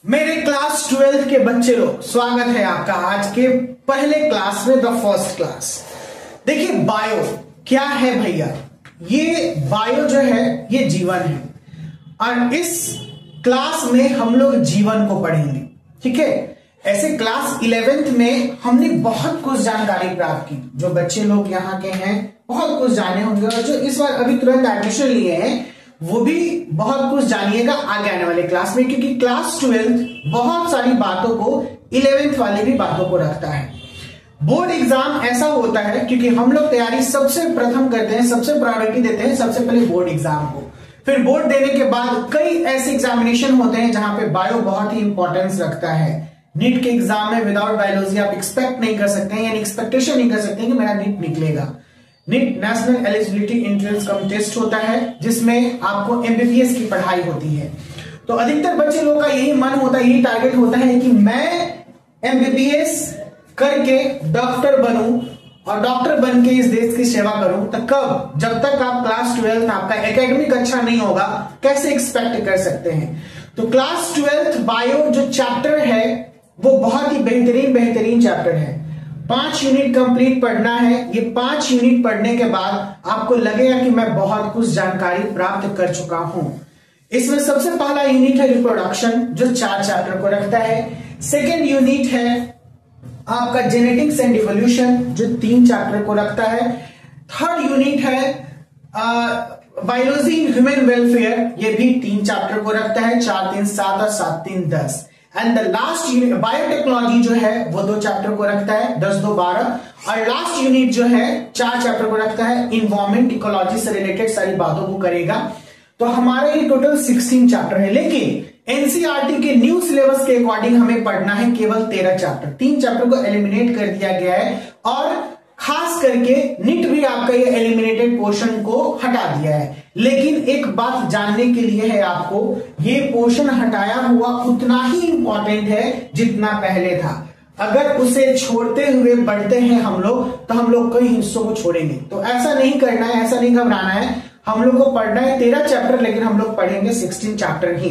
मेरे क्लास 12 के बच्चे लोग, स्वागत है आपका आज के पहले क्लास में, द फर्स्ट क्लास। देखिए बायो क्या है भैया, ये बायो जो है ये जीवन है और इस क्लास में हम लोग जीवन को पढ़ेंगे, ठीक है। ऐसे क्लास 11th में हमने बहुत कुछ जानकारी प्राप्त की, जो बच्चे लोग यहाँ के हैं बहुत कुछ जाने होंगे और जो इस बार अभी तुरंत एडमिशन लिए हैं वो भी बहुत कुछ जानिएगा आगे आने वाले क्लास में, क्योंकि क्लास 12 बहुत सारी बातों को 11th वाले भी बातों को रखता है। बोर्ड एग्जाम ऐसा होता है क्योंकि हम लोग तैयारी सबसे प्रथम करते हैं, सबसे प्रायोरिटी देते हैं सबसे पहले बोर्ड एग्जाम को। फिर बोर्ड देने के बाद कई ऐसे एग्जामिनेशन होते हैं जहां पे बायो बहुत ही इंपॉर्टेंस रखता है। नीट के एग्जाम में विदाउट बायोलॉजी आप एक्सपेक्ट नहीं कर सकते हैं, यानी एक्सपेक्टेशन नहीं कर सकते कि मेरा नीट निकलेगा। नीट नेशनल एलिजिबिलिटी एंट्रेंस कम टेस्ट होता है जिसमें आपको एमबीबीएस की पढ़ाई होती है। तो अधिकतर बच्चे लोग का यही मन होता है, यही टारगेट होता है कि मैं एमबीबीएस करके डॉक्टर बनूं और डॉक्टर बन के इस देश की सेवा करूं। तो कब? जब तक आप क्लास 12 आपका एकेडमिक अच्छा नहीं होगा, कैसे एक्सपेक्ट कर सकते हैं। तो क्लास 12 बायो जो चैप्टर है वो बहुत ही बेहतरीन चैप्टर है। 5 यूनिट कंप्लीट पढ़ना है। ये 5 यूनिट पढ़ने के बाद आपको लगेगा कि मैं बहुत कुछ जानकारी प्राप्त कर चुका हूं। इसमें सबसे पहला यूनिट है रिप्रोडक्शन, जो 4 चैप्टर को रखता है। सेकेंड यूनिट है आपका जेनेटिक्स एंड इवोल्यूशन, जो 3 चैप्टर को रखता है। थर्ड यूनिट है बायोलॉजी इन ह्यूमन वेलफेयर, ये भी 3 चैप्टर को रखता है, 4 3 7 और 7 3 10। And the last unit biotechnology जो है वो 2 चैप्टर को रखता है, 10 2 12। और लास्ट यूनिट जो है 4 चैप्टर को रखता है, इन्वायरमेंट इकोलॉजी से रिलेटेड सारी बातों को करेगा। तो हमारा ये टोटल 16 चैप्टर है, लेकिन एनसीईआरटी के न्यू सिलेबस के अकॉर्डिंग हमें पढ़ना है केवल 13 चैप्टर। 3 चैप्टर को एलिमिनेट कर दिया गया है और खास करके नीट भी आपका ये एलिमिनेटेड पोर्शन को हटा दिया है। लेकिन एक बात जानने के लिए है आपको, ये पोर्शन हटाया हुआ उतना ही इंपॉर्टेंट है जितना पहले था। अगर उसे छोड़ते हुए बढ़ते हैं हम लोग तो हम लोग कई हिस्सों को छोड़ेंगे। तो ऐसा नहीं करना है, ऐसा नहीं घबराना है। हम लोग को पढ़ना है 13 चैप्टर, लेकिन हम लोग पढ़ेंगे 16 चैप्टर ही।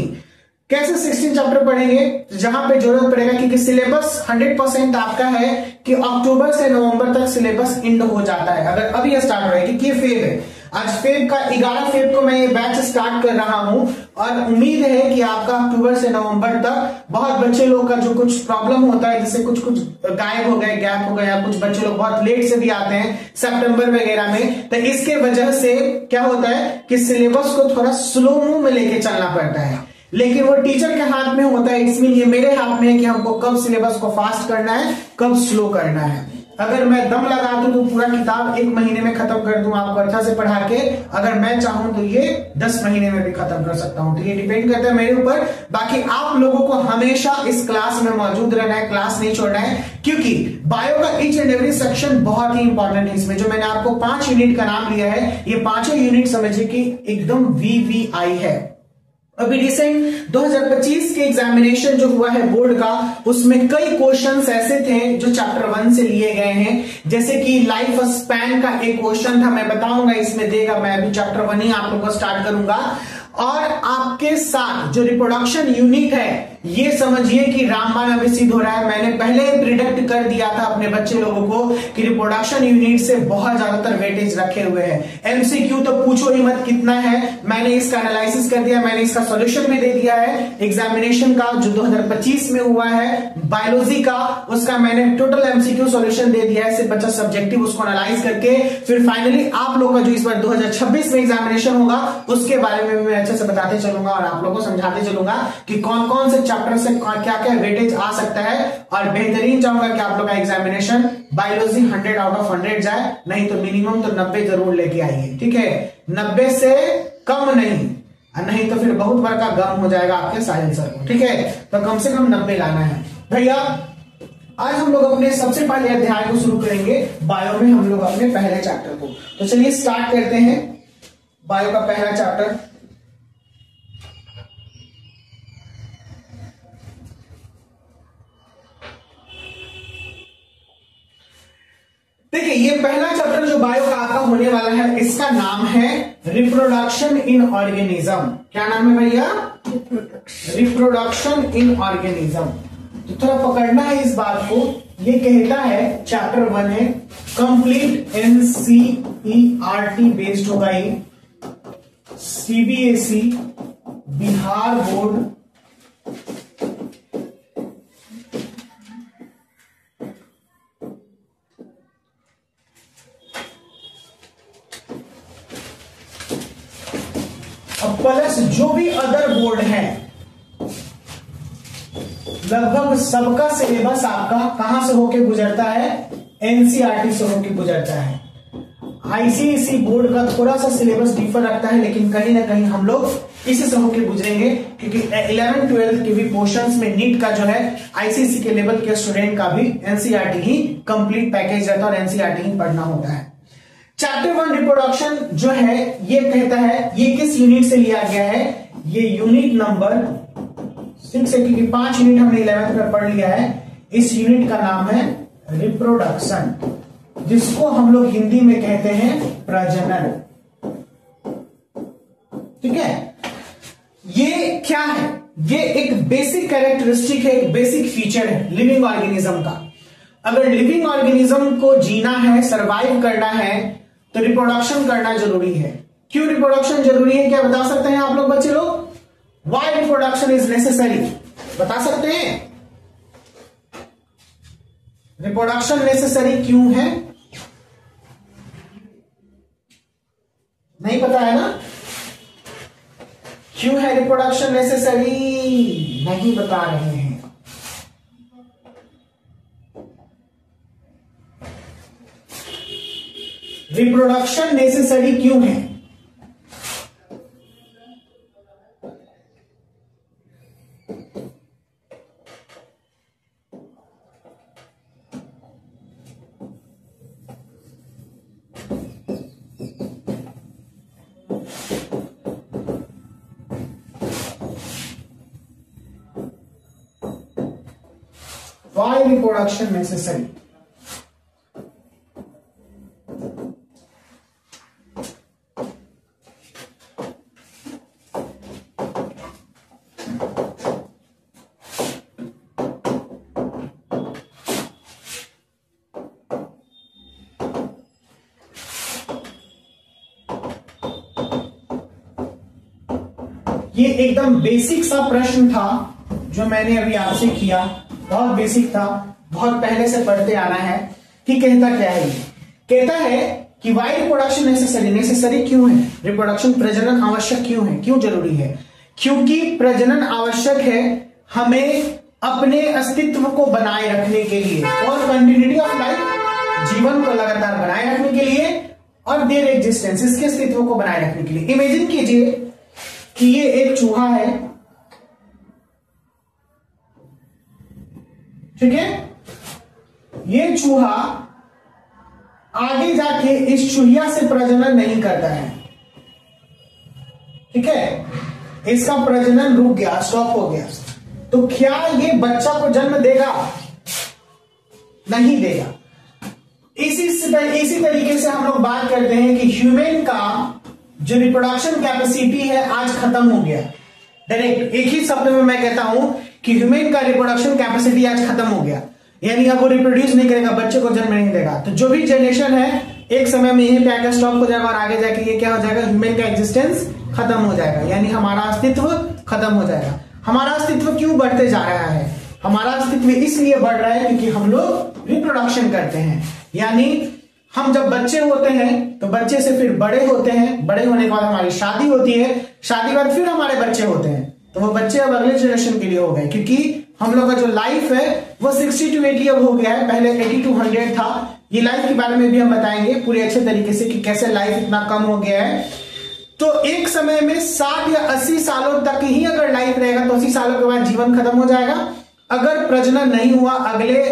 कैसे 16 चैप्टर पढ़ेंगे? जहां पे जरूरत पड़ेगा, क्योंकि सिलेबस 100% आपका है कि अक्टूबर से नवंबर तक सिलेबस एंड हो जाता है। अगर अभी स्टार्ट हो रहा है, क्योंकि ये फेब है, आज फेब का 11 फेब को मैं ये बैच स्टार्ट कर रहा हूं और उम्मीद है कि आपका अक्टूबर से नवंबर तक बहुत बच्चे लोग का जो कुछ प्रॉब्लम होता है, जैसे कुछ गायब हो गए, गैप हो गया, कुछ बच्चे लोग बहुत लेट से भी आते हैं सितंबर वगैरह में, तो इसके वजह से क्या होता है कि सिलेबस को थोड़ा स्लो मूव में लेके चलना पड़ता है। लेकिन वो टीचर के हाथ में होता है, इसमें ये मेरे हाथ में है कि हमको कब सिलेबस को फास्ट करना है, कब स्लो करना है। अगर मैं दम लगा दूं तो पूरा किताब 1 महीने में खत्म कर दूं आपको अच्छा से पढ़ा के, अगर मैं चाहूं तो ये 10 महीने में भी खत्म कर सकता हूं। तो ये डिपेंड करता है मेरे ऊपर। बाकी आप लोगों को हमेशा इस क्लास में मौजूद रहना है, क्लास नहीं छोड़ना है, क्योंकि बायो का ईच एंड एवरी सेक्शन बहुत ही इंपॉर्टेंट है। इसमें जो मैंने आपको 5 यूनिट का नाम लिया है, ये 5 यूनिट समझिए कि एकदम वीवीआई है। अभी रिसेंट 2025 के एग्जामिनेशन जो हुआ है बोर्ड का, उसमें कई क्वेश्चंस ऐसे थे जो चैप्टर 1 से लिए गए हैं। जैसे कि लाइफ स्पैन का एक क्वेश्चन था, मैं बताऊंगा इसमें देगा, मैं अभी चैप्टर 1 ही आप लोगों को स्टार्ट करूंगा। और आपके साथ जो रिप्रोडक्शन यूनिट है, ये समझिए कि रामबाण अभी सिद्ध हो रहा है। मैंने पहले ही प्रिडिक्ट कर दिया था अपने बच्चे लोगों को कि रिप्रोडक्शन यूनिट से बहुत ज्यादातर वेटेज रखे हुए हैं। एमसीक्यू तो पूछो ही मत कितना है, मैंने इसका एनालिसिस कर दिया, मैंने इसका सॉल्यूशन भी दे दिया है। एग्जामिनेशन का जो 2025 में हुआ है बायोलॉजी का, उसका मैंने टोटल एमसीक्यू सॉल्यूशन दे दिया है। सिर्फ बच्चा सब्जेक्टिव उसको एनालाइज करके फिर फाइनली आप लोग का जो इस बार 2026 में एग्जामिनेशन होगा उसके बारे में मैं अच्छे से बताते चलूंगा और आप लोगों को समझाते चलूंगा कि कौन कौन से चैप्टर से क्या क्या वेटेज आ सकता है। और बेहतरीन चाहूंगा कि आप लोग का एग्जामिनेशन बायोलॉजी 100 आउट ऑफ 100 जाए, नहीं तो मिनिमम तो 90 जरूर लेके आइए, ठीक है। 90 से कम नहीं तो फिर बहुत बड़ा गम हो जाएगा आपके साइंस सर को, ठीक है। तो कम से कम 90 लाना है भैया। आज हम लोग अपने सबसे पहले अध्याय को शुरू करेंगे बायो में, हम लोग अपने पहले चैप्टर को। तो चलिए स्टार्ट करते हैं बायो का पहला चैप्टर। देखिए ये पहला चैप्टर जो बायो का आपका होने वाला है, इसका नाम है रिप्रोडक्शन इन ऑर्गेनिज्म। क्या नाम है भैया? Reproduction in organism. तो थोड़ा पकड़ना है इस बात को। ये कहता है चैप्टर 1 है, कंप्लीट एनसीईआरटी बेस्ड होगा ये, सीबीएसई बिहार बोर्ड प्लस जो भी अदर बोर्ड है, लगभग सबका सिलेबस आपका कहां से होके गुजरता है, एनसीईआरटी से होके गुजरता है। आईसीएसई बोर्ड का थोड़ा सा सिलेबस डिफर रखता है, लेकिन कहीं ना कहीं हम लोग इसी से होके गुजरेंगे, क्योंकि 11-12 के भी पोर्शंस में नीट का जो है आईसीएसई के लेवल के स्टूडेंट का भी एनसीईआरटी ही कंप्लीट पैकेज रहता है और एनसीईआरटी ही पढ़ना होता है। चैप्टर 1 रिप्रोडक्शन जो है ये कहता है, ये किस यूनिट से लिया गया है, ये यूनिट नंबर 6 है, क्योंकि 5 यूनिट हमने 11th में पढ़ लिया है। इस यूनिट का नाम है रिप्रोडक्शन, जिसको हम लोग हिंदी में कहते हैं प्रजनन। ठीक है, ये क्या है, ये एक बेसिक कैरेक्टरिस्टिक है, एक बेसिक फीचर है लिविंग ऑर्गेनिज्म का। अगर लिविंग ऑर्गेनिज्म को जीना है, सरवाइव करना है, तो रिप्रोडक्शन करना जरूरी है। क्यों रिप्रोडक्शन जरूरी है, क्या बता सकते हैं आप लोग बच्चे लोग? व्हाई रिप्रोडक्शन इज नेसेसरी, बता सकते हैं? रिप्रोडक्शन नेसेसरी क्यों है? नहीं पता है ना? क्यों है रिप्रोडक्शन नेसेसरी? नहीं बता रहे हैं। रिप्रोडक्शन नेसेसरी क्यों है? Why reproduction necessary? ये एकदम बेसिक सा प्रश्न था जो मैंने अभी आपसे किया, बहुत बेसिक था, बहुत पहले से पढ़ते आना है कि कहता क्या है। कहता है कि वाई रिप्रोडक्शन नेसेसरी, नेसेसरी क्यों है रिप्रोडक्शन, प्रजनन आवश्यक क्यों है, क्यों जरूरी है? क्योंकि प्रजनन आवश्यक है हमें अपने अस्तित्व को बनाए रखने के लिए और कंटिन्यूटी ऑफ लाइफ, जीवन को लगातार बनाए रखने के लिए, और देयर एग्जिस्टेंस, इसके अस्तित्व को बनाए रखने के लिए। इमेजिन कीजिए कि ये एक चूहा है, ठीक है? ये चूहा आगे जाके इस चूहिया से प्रजनन नहीं करता है, ठीक है? इसका प्रजनन रुक गया, स्टॉप हो गया, तो क्या ये बच्चा को जन्म देगा? नहीं देगा। इसी तरीके से हम लोग बात करते हैं कि ह्यूमन का जो रिप्रोडक्शन कैपेसिटी है आज खत्म हो गया। डायरेक्ट एक ही शब्द में मैं कहता हूं कि ह्यूमन का रिप्रोडक्शन कैपेसिटी आज खत्म हो गया, यानी अब वो रिप्रोड्यूस नहीं करेगा, बच्चे को जन्म नहीं देगा। तो जो भी जनरेशन है एक समय में यहीं पे आकर स्टॉप हो जाएगा और आगे जाके ये क्या हो जाएगा, ह्यूमन का एग्जिस्टेंस खत्म हो जाएगा, यानी हमारा अस्तित्व खत्म हो जाएगा। हमारा अस्तित्व क्यों बढ़ते जा रहा है? हमारा अस्तित्व इसलिए बढ़ रहा है क्योंकि हम लोग रिप्रोडक्शन करते हैं, यानी हम जब बच्चे होते हैं तो बच्चे से फिर बड़े होते हैं, बड़े होने के बाद हमारी शादी होती है, शादी के बाद फिर हमारे बच्चे होते हैं, तो वो बच्चे अब अगले जनरेशन के लिए हो गए, क्योंकि हम लोग का जो लाइफ है वो 60 to 80 अब हो गया है, पहले 80 to 100 था। ये लाइफ के बारे में भी हम बताएंगे पूरे अच्छे तरीके से कि कैसे लाइफ इतना कम हो गया है। तो एक समय में 60 या 80 सालों तक ही अगर लाइफ रहेगा तो 80 सालों के बाद जीवन खत्म हो जाएगा। अगर प्रजनन नहीं हुआ, अगले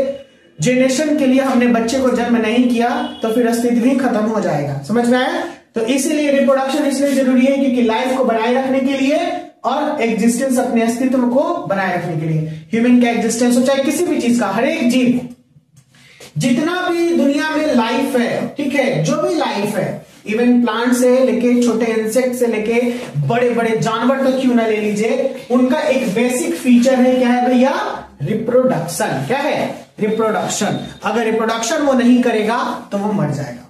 जनरेशन के लिए हमने बच्चे को जन्म नहीं किया, तो फिर अस्तित्व ही खत्म हो जाएगा। समझ में आया? तो इसीलिए रिप्रोडक्शन इसलिए जरूरी है क्योंकि लाइफ को बनाए रखने के लिए और एग्जिस्टेंस, अपने अस्तित्व को बनाए रखने के लिए। ह्यूमन का एग्जिस्टेंस हो चाहे किसी भी चीज का, हर एक जीव, जितना भी दुनिया में लाइफ है, ठीक है, जो भी लाइफ है, इवन प्लांट से लेके छोटे इंसेक्ट से लेके बड़े बड़े जानवर तक क्यों ना ले लीजिए, उनका एक बेसिक फीचर है, क्या है भैया? रिप्रोडक्शन। क्या है? रिप्रोडक्शन। अगर रिप्रोडक्शन वो नहीं करेगा तो वो मर जाएगा।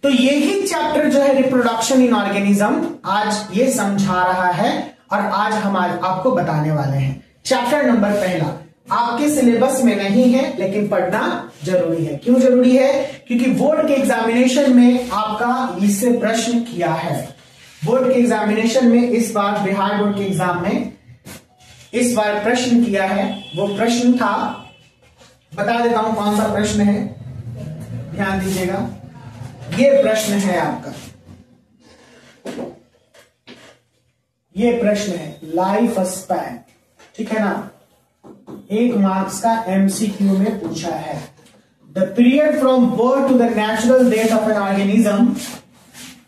तो यही चैप्टर जो है रिप्रोडक्शन इन ऑर्गेनिज्म आज ये समझा रहा है और आज हम आपको बताने वाले हैं। चैप्टर नंबर पहला आपके सिलेबस में नहीं है लेकिन पढ़ना जरूरी है। क्यों जरूरी है? क्योंकि बोर्ड के एग्जामिनेशन में आपका इससे प्रश्न किया है। बोर्ड के एग्जामिनेशन में इस बार बिहार बोर्ड के एग्जाम में इस बार प्रश्न किया है। वो प्रश्न था, बता देता हूं कौन सा प्रश्न है, ध्यान दीजिएगा। ये प्रश्न है आपका, ये प्रश्न है लाइफ स्पैन, ठीक है ना? 1 मार्क्स का एमसीक्यू में पूछा है। The period from birth to the natural death of an organism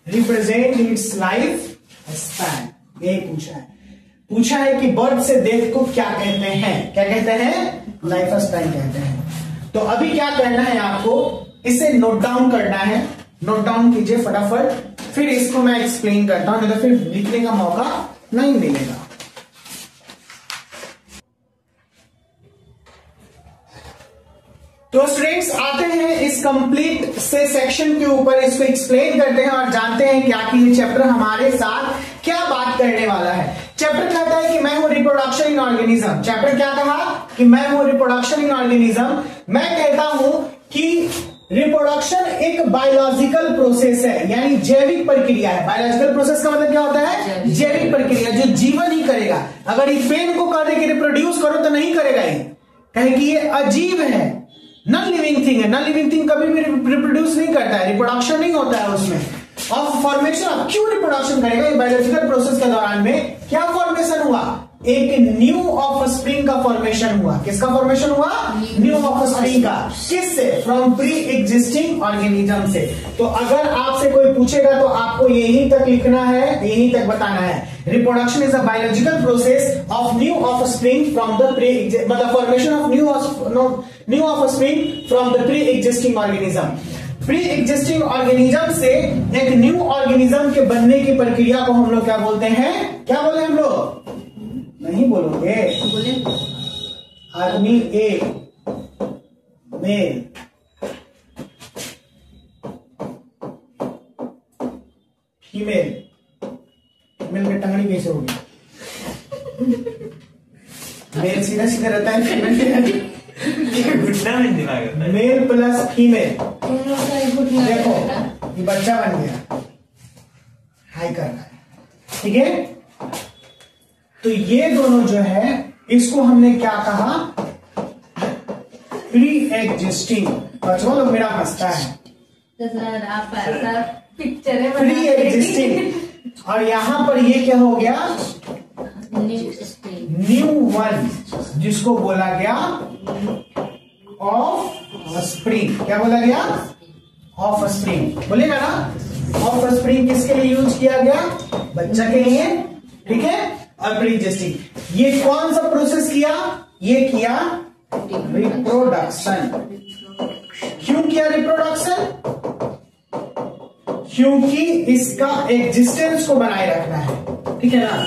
represent its life span. ये पूछा है कि बर्थ से डेथ को क्या कहते हैं? क्या कहते हैं? लाइफ स्पैन कहते हैं। तो अभी क्या करना है आपको, इसे नोट डाउन करना है। नोट डाउन कीजिए फटाफट, फिर इसको मैं एक्सप्लेन करता हूं, नहीं तो फिर लिखने का मौका नहीं मिलेगा। तो स्टूडेंट्स आते हैं इस कंप्लीट से सेक्शन के ऊपर, इसको एक्सप्लेन करते हैं और जानते हैं क्या कि ये चैप्टर हमारे साथ क्या बात करने वाला है। चैप्टर कहता है कि मैं हूं रिप्रोडक्शन इन ऑर्गेनिज्म। चैप्टर क्या कहा? कि मैं हूं रिप्रोडक्शन इन ऑर्गेनिज्म। मैं कहता हूं कि रिप्रोडक्शन एक बायोलॉजिकल प्रोसेस है, यानी जैविक प्रक्रिया है। बायोलॉजिकल प्रोसेस का मतलब क्या होता है? जैविक प्रक्रिया, जो जीवन ही करेगा। अगर इस पेन को कह दे कि रिप्रोड्यूस करो तो नहीं करेगा ये, कहे कि ये अजीब है, नॉन लिविंग थिंग है। नॉन लिविंग थिंग कभी भी रिप्रोड्यूस नहीं करता है, रिप्रोडक्शन नहीं होता है उसमें। ऑफ फॉर्मेशन, अब क्यों रिप्रोडक्शन करेगा? बायोलॉजिकल प्रोसेस के दौरान में क्या फॉर्मेशन हुआ? एक न्यू ऑफ स्प्रिंग का फॉर्मेशन हुआ। किसका फॉर्मेशन हुआ? न्यू ऑफ स्प्रिंग का। किससे? फ्रॉम प्री एग्जिस्टिंग ऑर्गेनिज्म से। तो अगर आपसे कोई पूछेगा तो आपको यहीं तक लिखना है, यहीं तक बताना है। Reproduction is a biological process of new offspring from the pre, मतलब formation of new offspring from the preexisting organism. Preexisting organism से एक न्यू ऑर्गेनिज्म के बनने की प्रक्रिया को हम लोग क्या बोलते हैं? क्या बोले हम लोग? नहीं बोलोगे? आदमी ए, मेल, फीमेल। फीमेल की टंगड़ी कैसे होगी? मेल सीधा सीधा रहता है, फीमेल घुटना में दिमाग रहता है। मेल प्लस फीमेल, देखो ये बच्चा बन गया, हाई कर रहा है, ठीक है? तो ये दोनों जो है इसको हमने क्या कहा? Pre existing. बच्चों लोग मेरा हंसता है, पिक्चर है प्री एग्जिस्टिंग। और यहां पर ये क्या हो गया? न्यू वन, जिसको बोला गया ऑफ स्प्रिंग। क्या बोला गया? Of spring. बोलेगा ना? ऑफ स्प्रिंग किसके लिए यूज किया गया? बच्चा के लिए, ठीक है? और प्री एग्जिस्टिंग। ये कौन सा प्रोसेस किया? ये किया रिप्रोडक्शन। क्यों किया रिप्रोडक्शन? क्योंकि इसका एग्जिस्टेंस को बनाए रखना है, ठीक है ना?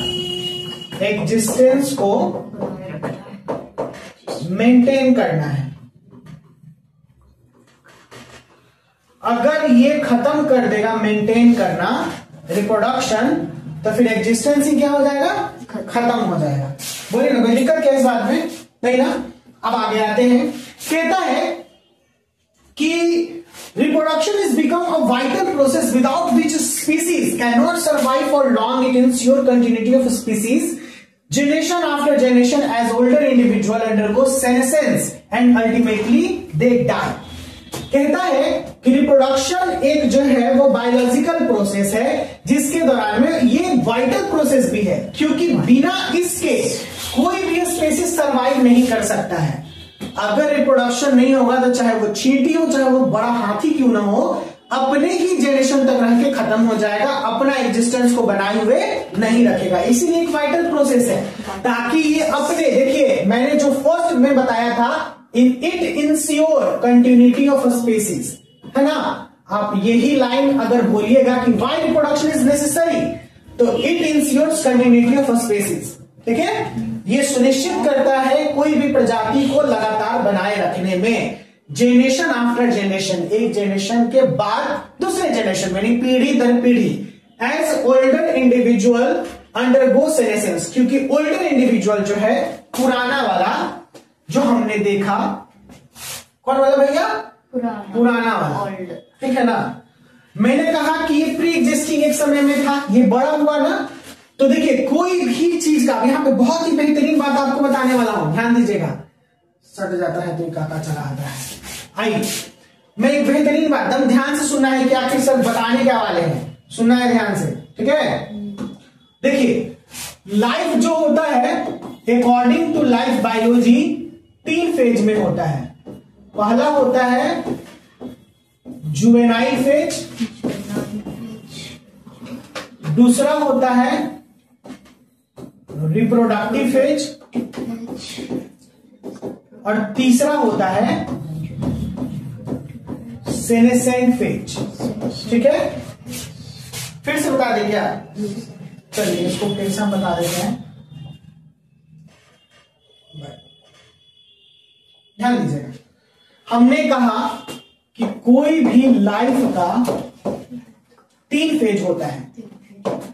एग्जिस्टेंस को मेंटेन करना है। अगर ये खत्म कर देगा मेंटेन करना रिप्रोडक्शन, तो फिर एग्जिस्टेंस ही क्या हो जाएगा? खत्म हो जाएगा। बोलिए ना, कोई दिक्कत क्या इस बात में? नहीं ना? अब आगे आते हैं। कहता है कि reproduction is become a vital process without which species can not survive for long. It ensure continuity of species generation after generation as older individual undergo senescence and ultimately they die। कहता है कि reproduction एक जो है वो biological process है जिसके दौरान में ये वाइटल प्रोसेस भी है, क्योंकि बिना इसके कोई भी स्पेसीज सर्वाइव नहीं कर सकता है। अगर रिप्रोडक्शन नहीं होगा तो चाहे वो चींटी हो, चाहे वो बड़ा हाथी क्यों ना हो, अपने ही जनरेशन तक रह के खत्म हो जाएगा, अपना एग्जिस्टेंस को बनाए हुए नहीं रखेगा। इसीलिए एक वाइटल प्रोसेस है, ताकि ये अपने, देखिए मैंने जो फर्स्ट में बताया था, it ensure continuity of species, है ना? आप यही लाइन अगर बोलिएगा कि वाई रिप्रोडक्शन इज नेसेसरी, तो it ensures continuity of species. ठीक है, ये सुनिश्चित करता है कोई भी प्रजाति को लगातार बनाए रखने में, जेनरेशन आफ्टर जेनरेशन, एक जेनरेशन के बाद दूसरे जेनरेशन में, यानी पीढ़ी दर पीढ़ी। As older individual undergo senescence, क्योंकि ओल्डर इंडिविजुअल जो है, पुराना वाला जो हमने देखा, कौन वाला भैया? पुराना वाला, ठीक है ना। मैंने कहा कि ये प्री एग्जिस्टिंग एक समय में था, ये बड़ा हुआ ना। तो देखिए कोई भी चीज का, यहां पे बहुत ही बेहतरीन बात आपको बताने वाला हूं, ध्यान दीजिएगा। सट जाता है तो ये काका चला आता है। आइए, मैं एक बेहतरीन बात, दम ध्यान से सुनना है कि आखिर सर बताने क्या वाले हैं, सुनना है ध्यान से, ठीक है। देखिए लाइफ जो होता है according to life biology 3 phase में होता है। पहला होता है जुवेनाइल फेज, दूसरा होता है रिप्रोडक्टिव फेज, और तीसरा होता है सेनेसेंट फेज। ठीक है, फिर से बता दें क्या? चलिए इसको फिर से हम बता देते हैं, ध्यान दीजिएगा। हमने कहा कि कोई भी लाइफ का 3 फेज होता है,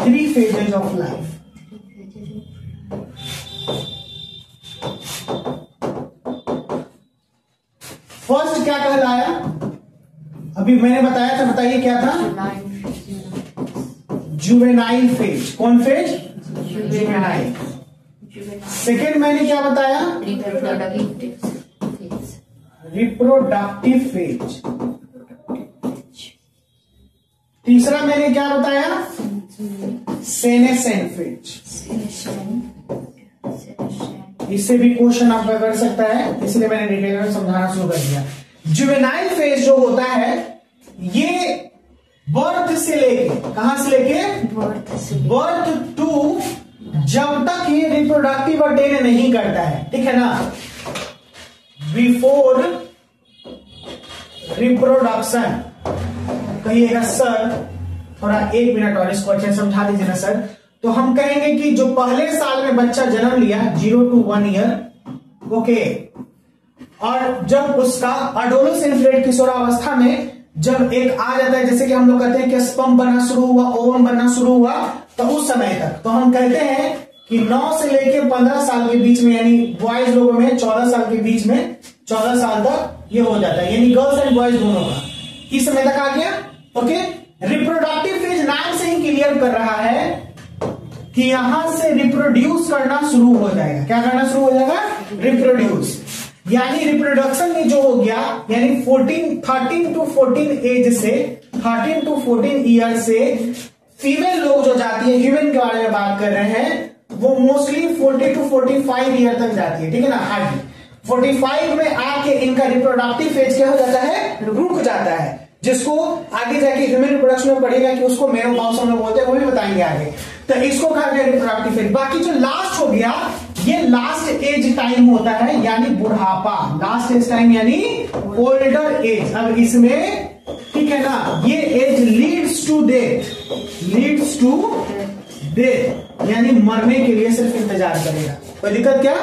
3 फेजेज ऑफ लाइफ। फर्स्ट क्या कहलाया? अभी मैंने बताया था, बताइए क्या था? Juvenile phase. कौन फेज? जुवेनाइल। सेकेंड मैंने क्या बताया? Reproductive phase. तीसरा मैंने क्या बताया? Senescent phase. इससे भी क्वेश्चन आपका कर सकता है, इसलिए मैंने डिटेल में समझाना शुरू कर दिया। जुवेनाइल फेज जो होता है, ये बर्थ से लेके, कहां से लेके? बर्थ टू जब तक ये रिप्रोडक्टिव अटेन नहीं करता है, ठीक है ना। बिफोर रिप्रोडक्शन, कहिएगा सर थोड़ा 1 मिनट और इसको अच्छे समझा दीजिए ना सर। तो हम कहेंगे कि जो पहले साल में बच्चा जन्म लिया 0 to 1 ईयर, ओके, और जब उसका अडोलेसेंस रेट किशोरावस्था में जब एक आ जाता है, जैसे कि हम लोग कहते हैं कि स्पर्म बनना शुरू हुआ, ओवम बनना शुरू हुआ, तो उस समय तक तो हम कहते हैं कि 9 से लेकर 15 साल के बीच में, यानी बॉयज लोगों में 14 साल के बीच में, 14 साल तक ये हो जाता है, यानी गर्ल्स एंड बॉयज दोनों का इस समय तक आ गया। ओके, रिप्रोडक्टिव फेज नाम से ही क्लियर कर रहा है कि यहां से रिप्रोड्यूस करना शुरू हो जाएगा। क्या करना शुरू हो जाएगा? रिप्रोड्यूस, यानी रिप्रोडक्शन में जो हो गया, यानी 13 to 14 एज से, 13 to 14 ईयर से फीमेल लोग जो जाती है, ह्यूमन के बारे में बात कर रहे हैं, वो मोस्टली 40 to 45 ईयर तक जाती है, ठीक है ना। हार्डली 45 में आके इनका रिप्रोडक्टिव फेज क्या हो जाता है? रुक जाता है, जिसको आगे जाके ह्यूमन रिप्रोडक्शन में पढ़ेगा कि उसको मेनोपॉज हम लोग बोलते हैं, वो भी बताएंगे आगे। तो इसको कहा गया रिप्रोडक्टिव फेज। बाकी जो लास्ट हो गया, ये लास्ट एज टाइम होता है, यानी बुढ़ापा। लास्ट एज टाइम यानी ओल्डर एज। अब इसमें ठीक है ना, ये age leads to death, leads to death, यानी मरने के लिए सिर्फ इंतजार करेगा। कोई दिक्कत क्या?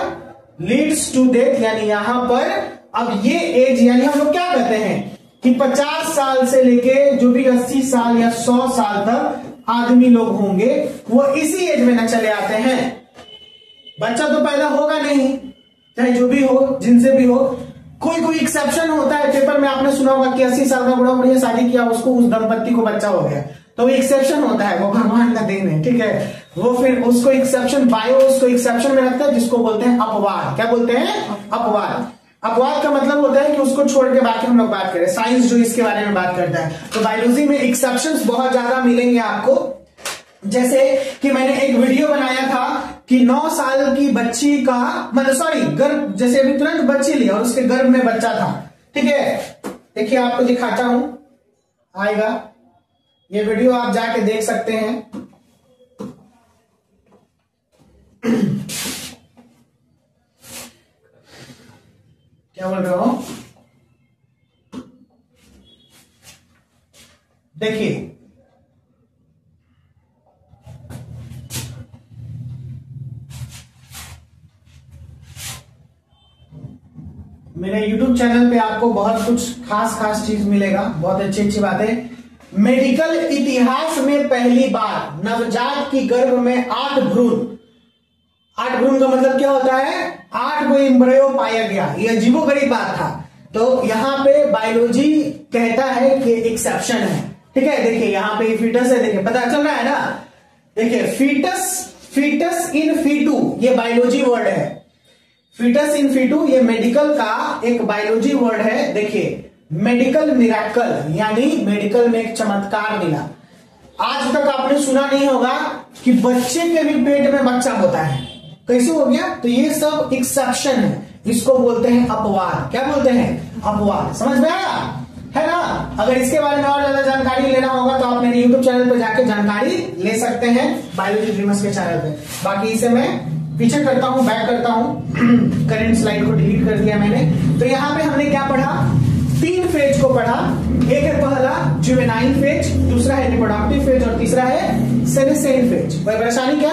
लीड्स टू डेथ, यानी यहां पर अब ये एज, यानी हम लोग क्या कहते हैं कि 50 साल से लेके जो भी 80 साल या 100 साल तक आदमी लोग होंगे, वो इसी एज में न चले आते हैं। बच्चा तो पैदा होगा नहीं, चाहे जो भी हो, जिनसे भी हो। कोई एक्सेप्शन होता है, पेपर में आपने सुना होगा कि 80 साल का बुढ़ा बुढ़िया शादी किया, उसको, उस दंपत्ति को बच्चा हो गया, तो एक्सेप्शन होता है, वो भगवान का देन है, ठीक है। वो फिर उसको एक्सेप्शन, बायो उसको एक्सेप्शन में रखता है, जिसको बोलते हैं अपवाद। क्या बोलते हैं? अपवाद। अपवाद का मतलब होता है कि उसको छोड़ के बाकी हम लोग बात करें, साइंस जो इसके बारे में बात करता है। तो बायोलॉजी में एक्सेप्शंस बहुत ज्यादा मिलेंगे आपको। जैसे कि मैंने एक वीडियो बनाया था कि 9 साल की बच्ची का, मतलब सॉरी, गर्भ, जैसे अभी तुरंत बच्ची ली और उसके गर्भ में बच्चा था, ठीक है। देखिए आपको दिखाता हूं, आएगा ये वीडियो, आप जाके देख सकते हैं। क्या बोल रहा हूं? देखिए मेरे YouTube चैनल पे आपको बहुत कुछ खास खास चीज मिलेगा, बहुत अच्छी अच्छी बातें। मेडिकल इतिहास में पहली बार नवजात की गर्भ में 8 भ्रूण, 8 भ्रूण का मतलब क्या होता है, 8 को एम्ब्रियो पाया गया। ये अजीबोगरीब बात था। तो यहाँ पे बायोलॉजी कहता है कि एक्सेप्शन है, ठीक है। देखिए यहाँ पे फीटस है, देखिए पता चल रहा है ना। देखिए फीटस इन फीटू ये बायोलॉजी वर्ड है। फीटस इन फीटू ये मेडिकल का एक बायोलॉजी वर्ड है। देखिए मेडिकल मिरेकल यानी मेडिकल में एक चमत्कार मिला। आज तक आपने सुना नहीं होगा कि बच्चे के भी पेट में बच्चा होता है, कैसे हो गया। तो ये सब एक्सेप्शन है, इसको बोलते हैं अपवाद। क्या बोलते हैं, अपवाद। समझ में आया है ना। अगर इसके बारे में और ज्यादा जानकारी लेना होगा तो आप मेरे YouTube चैनल पर जाके जानकारी ले सकते हैं, बायोलॉजी ड्रीमर्स के चैनल पे। बाकी इसे मैं पीछे करता हूं, बैक करता हूं। करंट स्लाइड को डिलीट कर दिया मैंने। तो यहां पे हमने क्या पढ़ा, 3 फेज को पढ़ा। एक है पहला जुवेनाइल फेज, दूसरा है रिप्रोडक्टिव फेज और तीसरा है सेनेसाइल फेज। कोई परेशानी क्या,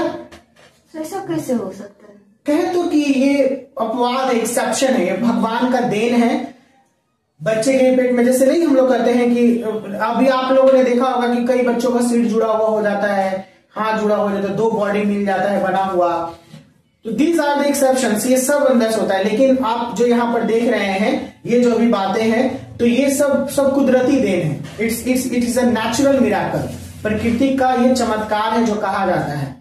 ऐसा कैसे हो सकता है। कहे तो कि ये अपवाद है, एक्सेप्शन है, ये भगवान का देन है। बच्चे के पेट में जैसे नहीं हम लोग कहते हैं कि अभी आप लोगों ने देखा होगा कि कई बच्चों का सिर जुड़ा हुआ हो जाता है, हाथ जुड़ा हो जाता है, 2 बॉडी मिल जाता है बना हुआ। तो दीज आर द एक्सेप्शंस, ये सब अंदर होता है। लेकिन आप जो यहाँ पर देख रहे हैं, ये जो अभी बातें हैं, तो ये सब कुदरती देन है। It is a natural miracle, प्रकृति का ये चमत्कार है जो कहा जाता है।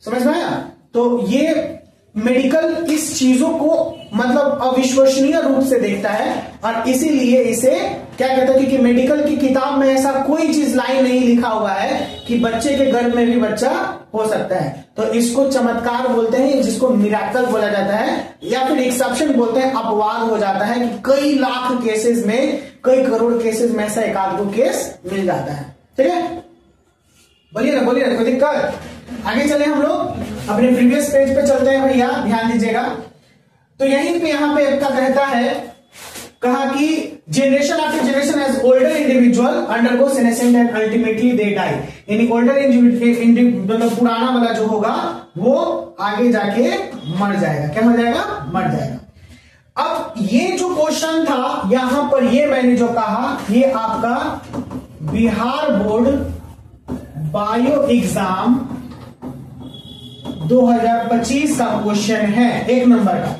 समझ में आया। तो ये मेडिकल इस चीजों को मतलब अविश्वसनीय रूप से देखता है और इसीलिए इसे क्या कहता है कि मेडिकल की किताब में ऐसा कोई चीज लाइन नहीं लिखा हुआ है कि बच्चे के गर्भ में भी बच्चा हो सकता है। तो इसको चमत्कार बोलते हैं, जिसको मिरेकल बोला जाता है, या फिर एक्सेप्शन बोलते हैं, अपवाद हो जाता है कि कई लाख केसेस में, कई करोड़ केसेस में ऐसा 1-2 केस मिल जाता है। ठीक है, बोलिए ना कोई दिक्कत। आगे चले हम लोग अपने प्रीवियस पेज पे चलते हैं भैया, ध्यान दीजिएगा। तो यहीं पे यहाँ पे आपका कहता है, कहा कि generation after generation as older individual undergo senescent and ultimately they die. यानी ओल्डर मतलब पुराना वाला जो होगा वो आगे जाके मर जाएगा। क्या हो जाएगा, मर जाएगा। अब ये जो क्वेश्चन था यहां पर, ये मैंने जो कहा, ये आपका बिहार बोर्ड बायो एग्जाम 2025 का क्वेश्चन है, 1 नंबर का।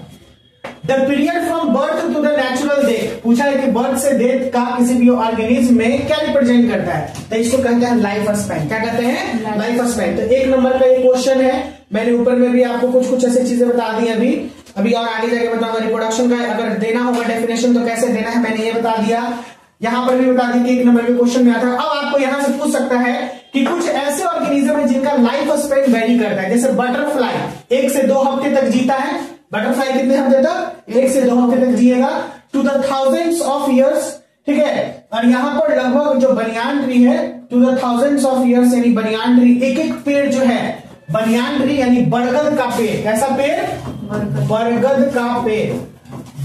The period from birth to the natural death, पूछा है कि बर्थ से डेथ का किसी भी ऑर्गेनिज्म में क्या रिप्रेजेंट करता है, तो इसको कहते हैं लाइफ स्पैन। क्या कहते हैं, लाइफ स्पैन। तो 1 नंबर का ये क्वेश्चन है। मैंने ऊपर में भी आपको कुछ ऐसी चीजें बता दी अभी और आगे जाके बताऊंगा। रिप्रोडक्शन का अगर देना होगा डेफिनेशन तो कैसे देना है मैंने ये बता दिया। यहां पर भी बता दी कि 1 नंबर के क्वेश्चन में आता है। अब आपको यहां से पूछ सकता है कि कुछ ऐसे ऑर्गेनिज्म है जिनका लाइफ स्पैन वेरी करता है। जैसे बटरफ्लाई 1 से 2 हफ्ते तक जीता है। बटरफ्लाई कितने हफ्ते तक, 1 से 2 हफ्ते तक जिएगा, to the thousands of years. ठीक है, और यहां पर लगभग जो बनियान ट्री है, to the thousands of years, यानी बनियान ट्री, एक पेड़ जो है बनियान ट्री यानी बरगद का पेड़। कैसा पेड़, बरगद का पेड़।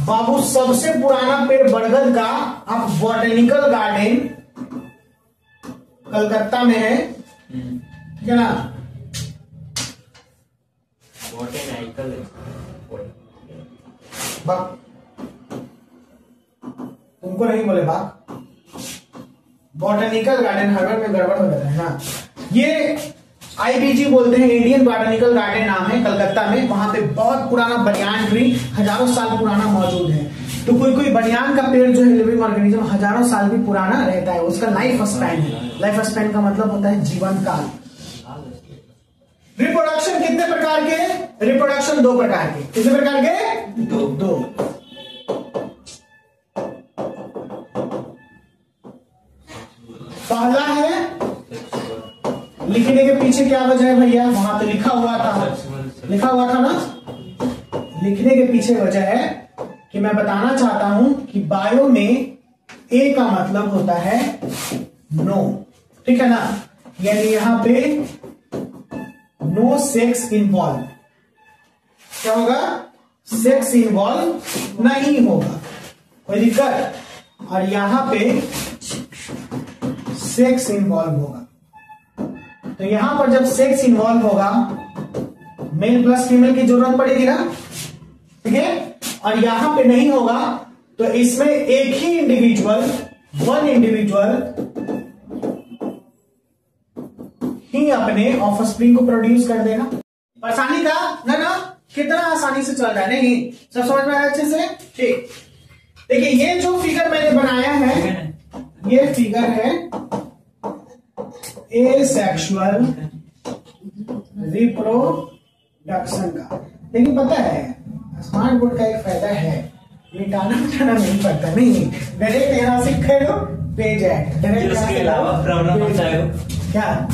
बाबू सबसे पुराना पेड़ बरगद का, आप बॉटनिकल गार्डन कलकत्ता में है, ठीक है ना। तुमको नहीं बोले बाप, बॉटनिकल गार्डन, हर में गड़बड़ हो जाता है ना। ये IBG बोलते हैं, इंडियन बॉटनिकल गार्डन नाम है, कलकत्ता में। वहां पे बहुत पुराना बनियान ट्री हजारों साल पुराना मौजूद है। तो कोई बनियान का पेड़ जो है लिविंग ऑर्गेनिज्म हजारों साल भी पुराना रहता है, उसका लाइफ स्पैन है। लाइफ स्पैन का मतलब होता है जीवन काल। रिप्रोडक्शन कितने प्रकार के, रिप्रोडक्शन 2 प्रकार के। कितने प्रकार के, 2। पहला है, लिखने के पीछे क्या वजह है भैया, वहां तो लिखा हुआ था ना। लिखने के पीछे वजह है कि मैं बताना चाहता हूं कि बायो में ए का मतलब होता है नो, ठीक है ना। यानी यहां पे नो सेक्स इन्वॉल्व। क्या होगा, सेक्स इन्वॉल्व नहीं होगा, कोई दिक्कत। और यहां पे सेक्स इन्वॉल्व होगा। तो यहां पर जब सेक्स इन्वॉल्व होगा, मेल प्लस फीमेल की जरूरत पड़ेगी ना, ठीक है, और यहां पे नहीं होगा तो इसमें एक ही इंडिविजुअल, वन इंडिविजुअल ही अपने ऑफस्प्रिंग को प्रोड्यूस कर देगा। आसानी था ना, कितना आसानी से चल रहा है, नहीं सब समझ में आया अच्छे से? ठीक, देखिए ये जो फिगर मैंने बनाया है, ये फिगर है एसेक्सुअल रिप्रोडक्शन का। लेकिन पता है स्मार्ट बोर्ड का एक फायदा है, मिटाना मिटाना नहीं पड़ता, नहीं डायरेक्ट यहां से करो पेज ऐड, डायरेक्ट इसके अलावा प्रॉब्लम होता है क्या,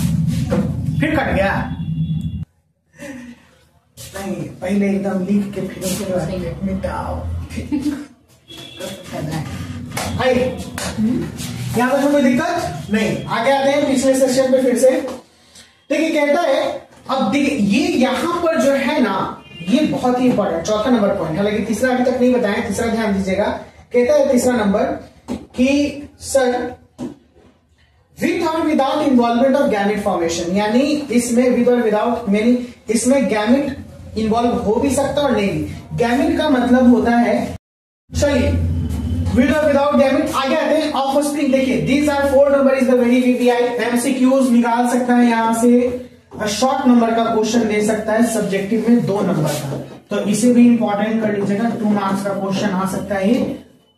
फिर कट गया नहीं, पहले एकदम लिख के फिर उसके बाद मिटाओ। यहां पर कोई दिक्कत नहीं। आगे आते हैं पिछले सेशन पे फिर से। देखिए कहता है, अब देखिए ये यहां पर जो है ना, ये बहुत ही इंपॉर्टेंट चौथा नंबर पॉइंट, हालांकि तीसरा अभी तक नहीं बताया, तीसरा ध्यान दीजिएगा। कहता है तीसरा नंबर कि सर विथ और without involvement of gamete formation, यानी इसमें विद और विदाउट, यानी इसमें गैमेट इन्वॉल्व हो भी सकता और नहीं भी। गैमेट का मतलब होता है, चलिए विद और विदाउट गैमेट। आगे आते हैं ऑफस्प्रिंग। देखिए these are 4 number is the very VVI, MCQs निकाल सकता है यहां से, शॉर्ट नंबर का क्वेश्चन दे सकता है, सब्जेक्टिव में 2 नंबर का, तो इसे भी इंपॉर्टेंट कर लीजिएगा। 2 मार्क्स का क्वेश्चन आ सकता है,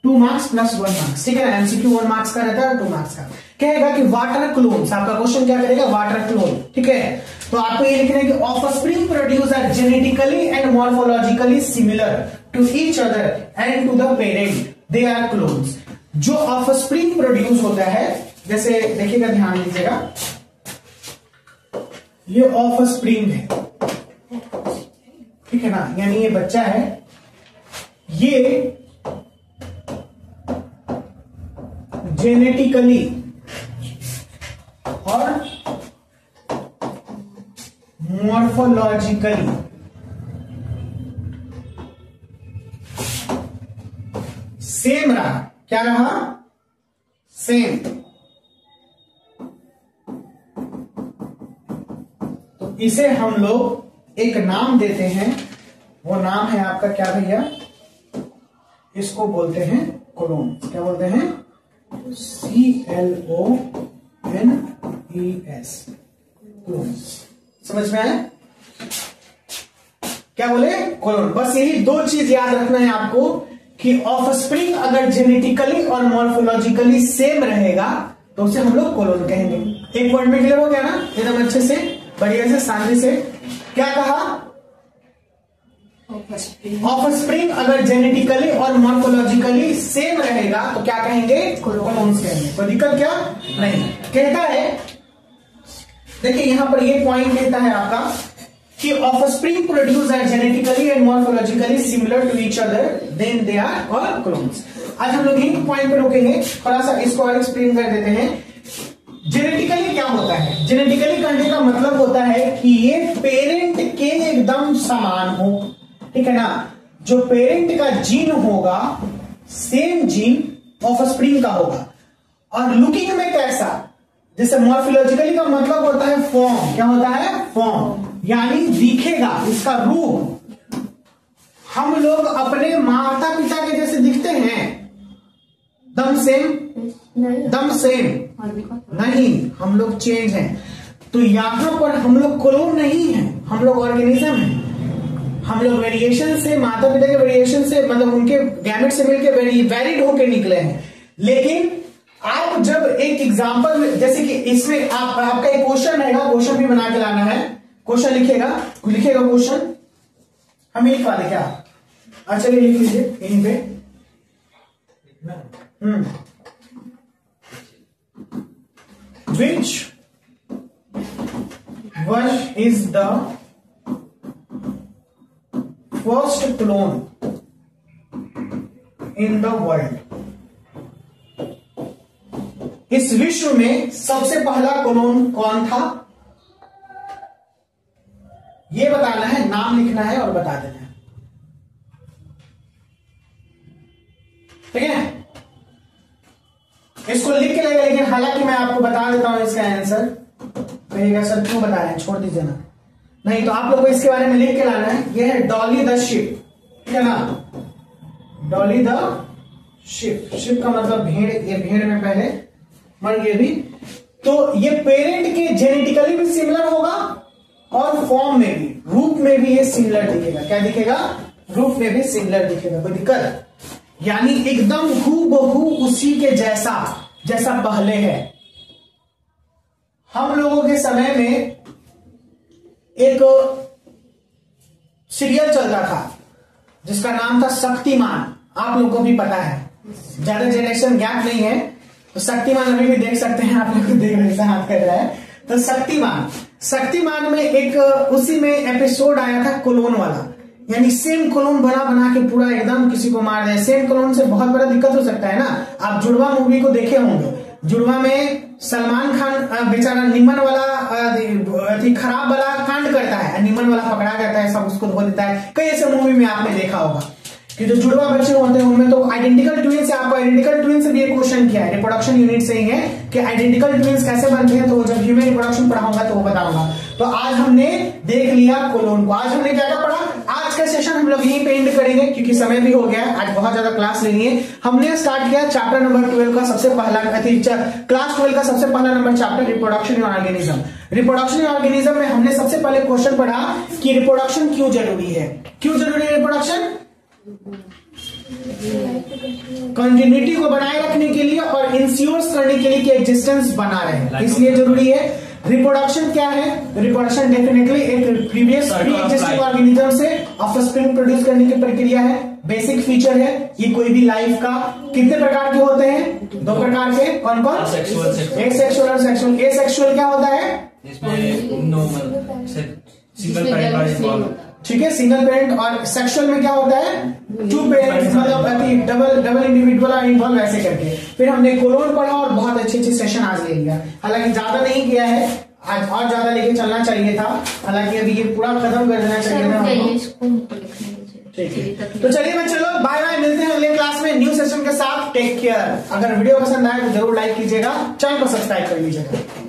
2 मार्क्स प्लस 1 मार्क्स, ठीक है ना। एमसीक्यू 1 मार्क्स का रहता है, 2 मार्क्स का। कहेगा कि वाटर क्लोन्स, आपका क्वेश्चन क्या करेगा, वाटर क्लोन, ठीक है। तो आपको ये लिखना है कि offspring produce are genetically and morphologically similar to each other and to the parent, they are clones. जो ऑफस्प्रिंग प्रोड्यूस होता है, जैसे देखिएगा, ध्यान दीजिएगा, ये ऑफस्प्रिंग है, ठीक है ना, यानी ये बच्चा है, ये जेनेटिकली और मॉर्फोलॉजिकली सेम रहा। क्या रहा? सेम। तो इसे हम लोग एक नाम देते हैं, वो नाम है आपका क्या भैया, इसको बोलते हैं क्लोन। क्या बोलते हैं? CLONES, clones. समझ में आया? क्या बोले? क्लोन। बस यही 2 चीज याद रखना है आपको कि ऑफस्प्रिंग अगर जेनेटिकली और मॉर्फोलॉजिकली सेम रहेगा तो उसे हम लोग क्लोन कहेंगे। एक पॉइंट में क्लियर हो गया ना, एकदम अच्छे से, बढ़िया से, शांति से। क्या कहा? ऑफस्प्रिंग अगर जेनेटिकली और मॉर्फोलॉजिकली सेम रहेगा तो क्या कहेंगे? क्लोन्स कहेंगे। कोई दिक्कत क्या नहीं। कहता है, देखिए यहां पर ये पॉइंट कहता है आपका कि offspring produce are genetically and morphologically similar to each other, then they are all clones. आज हम लोग यही पॉइंट पे रुकेंगे, थोड़ा सा इसको और एक्सप्लेन कर देते हैं। जेनेटिकली क्या होता है? जेनेटिकली कहने का मतलब होता है कि ये पेरेंट के एकदम समान हो, ठीक है ना। जो पेरेंट का जीन होगा, सेम जीन ऑफस्प्रिंग का होगा। और लुकिंग में कैसा? जैसे मॉर्फोलॉजिकली का मतलब होता है फॉर्म। क्या होता है? फॉर्म, यानी दिखेगा, इसका रूप। हम लोग अपने माता पिता के जैसे दिखते हैं, दम सेम, दम सेम नहीं, हम लोग चेंज हैं। तो यहां पर हम लोग क्लोन नहीं है, हम लोग ऑर्गेनिज्म है। हम लोग वेरिएशन से, माता पिता के वेरिएशन से, मतलब उनके गैमेट से मिलकर वैलिड होकर निकले हैं। लेकिन आप जब एक एग्जांपल, जैसे कि इसमें आपका एक क्वेश्चन रहेगा, क्वेश्चन भी बना के लाना है, क्वेश्चन लिखेगा क्वेश्चन, हम लिख वाले क्या? अच्छा चलिए लिख लीजिए यहीं पे। Which one is the first clone in the world? इस विश्व में सबसे पहला क्लोन कौन था? ये बताना है, नाम लिखना है और बता देना है, ठीक है। इसको लिख के लगेगा, लेकिन हालांकि मैं आपको बता देता हूं इसका आंसर। कहिएगा सर क्यों बता रहे हैं, छोड़ दीजिए ना। नहीं तो आप लोग को इसके बारे में लिख के लाना है। यह है डॉली द शिप, ठीक है ना, डॉली द शिप। शिप का मतलब भेड़, ये भेड़ में पहले मर गए भी। तो ये पेरेंट के जेनेटिकली भी सिमिलर होगा और फॉर्म में भी, रूप में भी ये सिमिलर दिखेगा। क्या दिखेगा? रूप में भी सिमिलर दिखेगा। कोई दिक्कत? यानी एकदम हूबहू उसी के जैसा जैसा पहले है। हम लोगों के समय में एक सीरियल चलता था जिसका नाम था शक्तिमान। आप लोगों को भी पता है, ज्यादा जनरेशन गैप नहीं है तो शक्तिमान अभी भी देख सकते हैं। आप लोग को देख रहे हाथ कर रहा है तो शक्तिमान में एक उसी में एपिसोड आया था क्लोन वाला, यानी सेम क्लोन बना बना के पूरा एकदम किसी को मार दे। सेम क्लोन से बहुत बड़ा दिक्कत हो सकता है ना। आप जुड़वा मूवी को देखे होंगे, जुड़वा में सलमान खान बेचारा निमन वाला खराब वाला कांड करता है, निमन वाला पकड़ा जाता है, सब उसको धो देता है। कई ऐसे मूवी में आपने देखा होगा कि जो जुड़वा बच्चे होते हैं उनमें तो आइडेंटिकल ट्विन से, आपको आइडेंटिकल ट्विन से भी एक क्वेश्चन किया है रिप्रोडक्शन यूनिट से ही है कि आइडेंटिकल ट्विन्स कैसे बनते हैं। तो जब ह्यूमन रिप्रोडक्शन पढ़ाऊंगा तो वो बताऊंगा। तो आज हमने देख लिया क्लोन को। आज हमने क्या क्या पढ़ा? आज का सेशन हम लोग यहीं पे एंड करेंगे क्योंकि समय भी हो गया है, आज बहुत ज्यादा क्लास लेनी है। हमने स्टार्ट किया चैप्टर नंबर 12 का सबसे पहला, क्लास 12 का सबसे पहला number chapter reproduction in organism. Reproduction in organism में हमने सबसे पहले क्वेश्चन पढ़ा कि रिप्रोडक्शन क्यों जरूरी है। क्यों जरूरी है रिप्रोडक्शन? कंटिन्यूटी को बनाए रखने के लिए और इंश्योर्स करने के लिए कि एग्जिस्टेंस बना रहे, इसलिए जरूरी है। रिप्रोडक्शन क्या है? रिप्रोडक्शन डेफिनेटली एक प्रीवियस प्री एग्जिस्टिंग ऑर्गेनिज्म से ऑफस्प्रिंग प्रोड्यूस करने की प्रक्रिया है, बेसिक फीचर है। ये कोई भी लाइफ का कितने प्रकार के होते हैं? 2 प्रकार के। कौन कौन? एसेक्सुअल और सेक्सुअल। एसेक्सुअल क्या होता है? सिंगल पेरेंट, ठीक है, सिंगल पेरेंट। और सेक्सुअल में क्या होता है? 2 पेरेंट्स, मतलब डबल इंडिविजुअल और इन्वॉल्व ऐसे करके। फिर हमने कोलोन पढ़ा और बहुत अच्छे सेशन आज ले लिया। हालांकि ज्यादा नहीं किया है, आज और ज्यादा लेके चलना चाहिए था। हालांकि अभी ये पूरा खत्म कर देना चाहिए था हमको। ठीक है, तो चलिए मैं चलो बाय बाय, मिलते हैं अगले क्लास में न्यू सेशन के साथ। Take care. अगर वीडियो पसंद आए तो जरूर लाइक कीजिएगा, चैनल को सब्सक्राइब कर लीजिएगा।